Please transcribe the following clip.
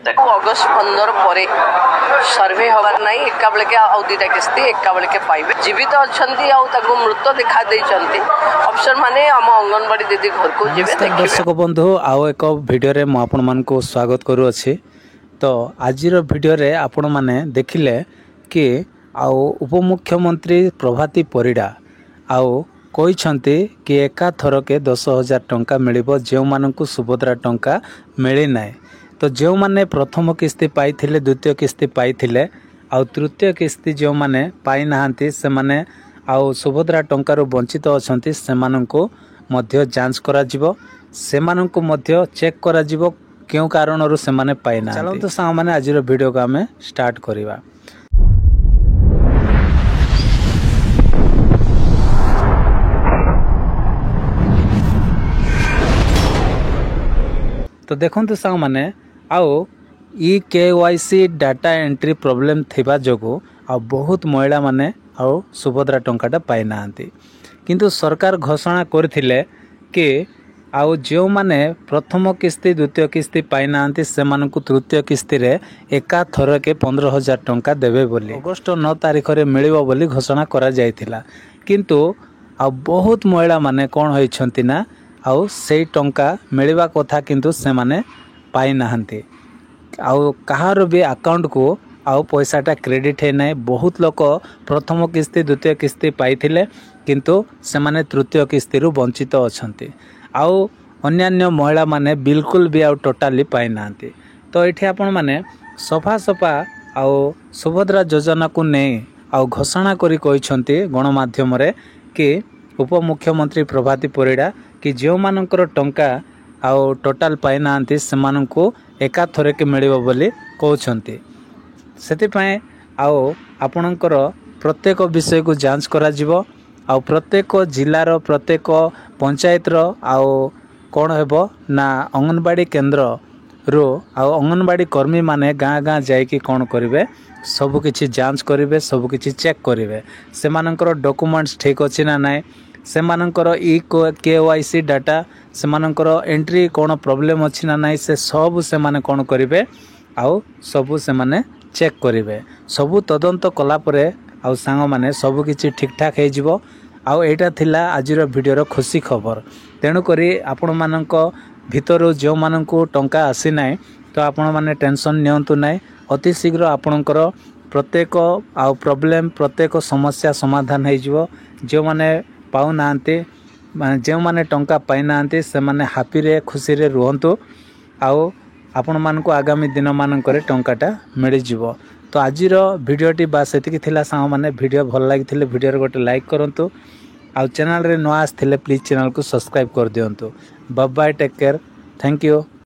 देखो अगस्त 15 पर सर्वे हबार नहीं एका बेले के आउ दुटा किस्ती एका बेले के पाइबे जीवित अच्छंती आउ ताको मृत देखा देइचंती अफसर माने हम अंगनवाड़ी दीदी घर को जेबे देखिबे। दर्शक बंधु आउ एक वीडियो रे म आपण मान को स्वागत करू अछि। तो आजिर वीडियो रे आपण माने देखिले कि आउ उपमुख्यमंत्री प्रभाती परिडा आउ कहते कि एका थरके 10,000 टंका मिलिबो जो मानकु सुभद्रा टंका मिली नाय। तो जो माने प्रथम किस्ती पाइथिले द्वितीय किस्ती पाइथिले आउ तृतीय किस्ती जो माने पाइ नाहांती से माने आउ सुभद्रा टंका वंचित अछंती से मानकु मध्य जांच करा जिवो से मानकु मध्य चेक करा जिवो क्यों कारणरू से माने पाइ ना। चलो तो सा माने आजिर वीडियो को आमे स्टार्ट करिवा। तो देखते सांग मैंने आउ KYC डाटा एंट्री प्रॉब्लम थिबा जोगु आ बहुत महिला माने आउ सुभद्रा टंकाटा पाई नांती किंतु सरकार घोषणा करथिले कि आउ जो माने प्रथम किस्ती द्वितीय किस्ती पाई नांती से मानकु तृतीय किस्ती रे एका थर के 15,000 टंका देबे बोली अगस्त 9 तारिख रे मिलिबो बोली घोषणा करा जायथिला किंतु आ बहुत महिला माने कोन होइछंती ना आउ से टंका मिलवा कथा किंतु से माने पाई नाहंती आउ कहार भी अकाउंट को आउ पैसाटा क्रेडिट है ना। बहुत लोक प्रथम किस्ती द्वितीय किस्ती पाइथिले किंतु से माने तृतीय किस्ती रु वंचित अछंती आउ अन्यान्य महिला माने बिल्कुल भी आउ टोटाली पाई नाहंती। तो एठी आपण माने सफा सफा आउ सुभद्रा योजना को नै आउ घोषणा करी कहिसंती गणमाध्यम रे कि उपमुख्यमंत्री प्रभाती परिडा कि जो मानकर टंका आउ टोटाल पाई नांती से मानकु एका थरे के मिलिबो बोली कहउछंती। सेति पय आउ आपणकर प्रत्येक विषय को जांच करा जिवो आउ प्रत्येक जिल्लार प्रत्येक पंचायत रो आउ कोन हेबो ना अंगनवाड़ी केंद्र रो आउ अंगनवाड़ी कर्मी माने गाँ गाँ जाइकी कोन करिवे सब किछि जांच करिवे सब किछि चेक करिवे से मानकर डॉक्यूमेंट्स ठीक अछि ना नाय से मानकर KYC डाटा से मानकर एंट्री कौन प्रॉब्लम अच्छी ना नाई से सब से माने कौन करिवे आउ सब से माने चेक करिवे सबु तदंत कला परे आउ सांग माने सब किछि ठीक ठाक हे जिवो। आउ एटा थिला आजिर वीडियो खुशी खबर तेणु करी आपण मानक भितर जो मानकु टंका आसी नाय तो आपण माने टेंशन नियंतु नाय अति शीघ्र आपणकर प्रत्येक आउ प्रॉब्लम प्रत्येक समस्या समाधान हे जिवो। जो माने पाउ नांते जो माने टंका पाई नांते से माने हैप्पी रे खुशी रे रुहंतु आउ आपण मान को आगामी दिन मानकर टंकाटा मिल जिवो। तो आजिर वीडियोटी बस एतिकी थिला सांग माने वीडियो भल लागिथिले वीडियो रे गोटे लाइक करंतु आउ चैनल रे न आस्थिले प्लीज चैनल को सब्सक्राइब कर दियंतु। Bye bye take care thank you.